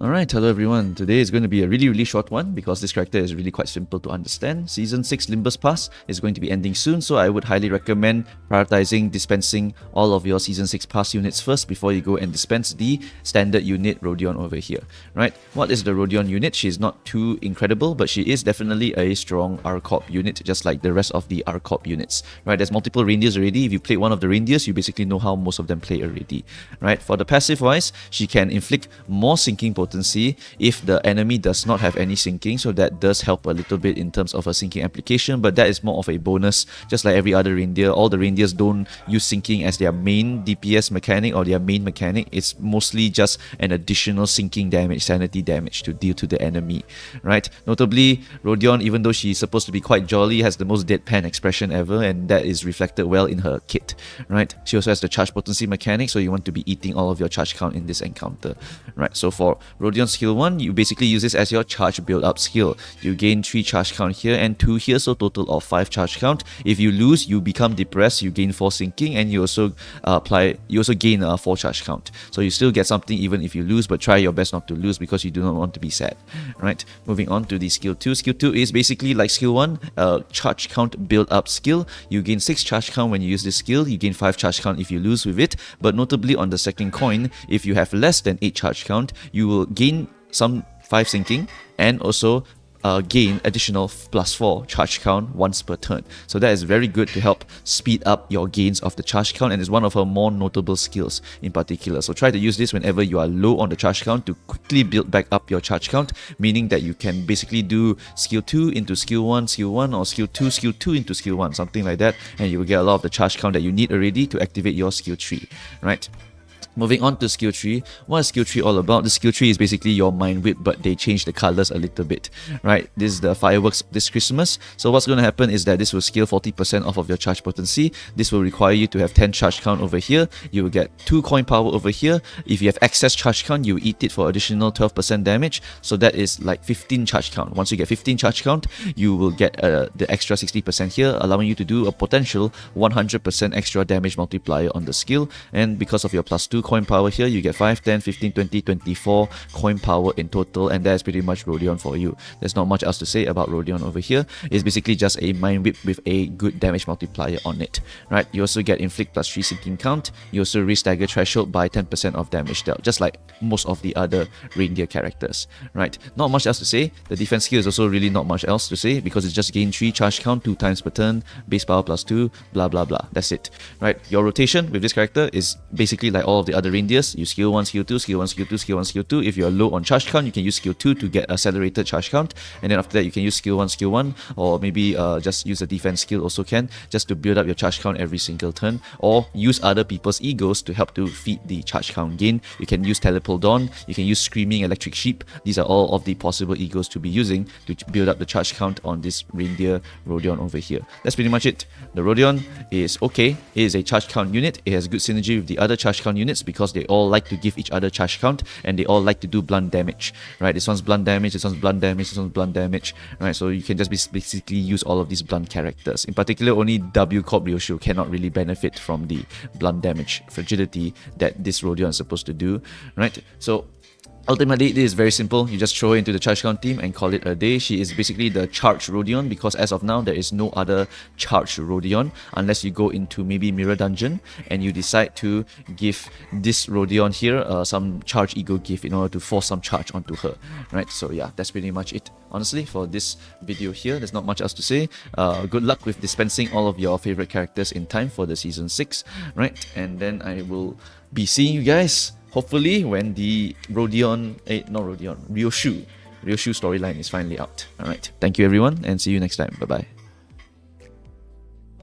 Alright, hello everyone. Today is going to be a really short one because this character is really quite simple to understand. Season 6 Limbus Pass is going to be ending soon, so I would highly recommend prioritizing dispensing all of your Season 6 Pass units first before you go and dispense the standard unit Rodion over here. Right? What is the Rodion unit? She's not too incredible, but she is definitely a strong Corp unit, just like the rest of the Corp units. Right? There's multiple reindeers already. If you play one of the reindeers, you basically know how most of them play already. Right? For the passive wise, she can inflict more sinking potency if the enemy does not have any sinking, so that does help a little bit in terms of a sinking application, but that is more of a bonus. Just like every other reindeer, all the reindeers don't use sinking as their main DPS mechanic or their main mechanic. It's mostly just an additional sinking damage, sanity damage to deal to the enemy, right? Notably, Rodion, even though she's supposed to be quite jolly, has the most deadpan expression ever, and that is reflected well in her kit, right? She also has the charge potency mechanic, so you want to be eating all of your charge count in this encounter, right? So for Rodion skill 1, you basically use this as your charge build up skill. You gain 3 charge count here and 2 here, so total of 5 charge count. If you lose, you become depressed, you gain 4 sinking, and you also gain 4 charge count. So you still get something even if you lose, but try your best not to lose because you do not want to be sad. Right? Moving on to the skill 2. Skill 2 is basically like skill 1, charge count build up skill. You gain 6 charge count when you use this skill, you gain 5 charge count if you lose with it, but notably on the second coin, if you have less than 8 charge count, you will gain some 5 sinking and also gain additional +4 charge count once per turn. So that is very good to help speed up your gains of the charge count, and is one of her more notable skills in particular. So try to use this whenever you are low on the charge count to quickly build back up your charge count, meaning that you can basically do skill 2 into skill 1, or skill 2 into skill 1, something like that, and you will get a lot of the charge count that you need already to activate your skill 3, right? Moving on to skill 3, what is skill 3 all about? The skill 3 is basically your mind whip, but they change the colors a little bit, right? This is the fireworks this Christmas. So what's going to happen is that this will scale 40% off of your charge potency. This will require you to have 10 charge count over here. You will get 2 coin power over here. If you have excess charge count, you eat it for additional 12% damage. So that is like 15 charge count. Once you get 15 charge count, you will get the extra 60% here, allowing you to do a potential 100% extra damage multiplier on the skill. And because of your +2 coin power here, you get 5, 10, 15, 20, 24 coin power in total, and that's pretty much Rodion for you. There's not much else to say about Rodion over here. It's basically just a mind whip with a good damage multiplier on it, right? You also get inflict +3 sinking count. You also raise stagger threshold by 10% of damage dealt, just like most of the other reindeer characters, right? Not much else to say. The defense skill is also really not much else to say because it's just gain 3 charge count 2 times per turn, base power +2, blah blah blah. That's it, right? Your rotation with this character is basically like all of the other reindeers. You skill 1, skill 2, skill 1, skill 2, skill 1, skill 2. If you're low on charge count, you can use skill 2 to get accelerated charge count, and then after that you can use skill 1, or maybe just use a defense skill also can, just to build up your charge count every single turn, or use other people's egos to help to feed the charge count gain. You can use Telepole Dawn, you can use Screaming Electric Sheep. These are all of the possible egos to be using to build up the charge count on this reindeer Rodion over here. That's pretty much it. The Rodion is okay. It is a charge count unit. It has good synergy with the other charge count units because they all like to give each other charge count, and they all like to do blunt damage, right? This one's blunt damage, this one's blunt damage, this one's blunt damage, right? So you can just basically use all of these blunt characters. In particular, only W Corp Ryoshu cannot really benefit from the blunt damage fragility that this Rodion is supposed to do, right? So ultimately, it is very simple. You just throw her into the charge count team and call it a day. She is basically the charged Rodion because as of now, there is no other charged Rodion unless you go into maybe Mirror Dungeon and you decide to give this Rodion here some charge ego gift in order to force some charge onto her, right? So yeah, that's pretty much it. Honestly, for this video here, there's not much else to say. Good luck with dispensing all of your favorite characters in time for the Season 6, right? And then I will be seeing you guys hopefully when the Ryoshu storyline is finally out. Alright, thank you everyone and see you next time. Bye bye.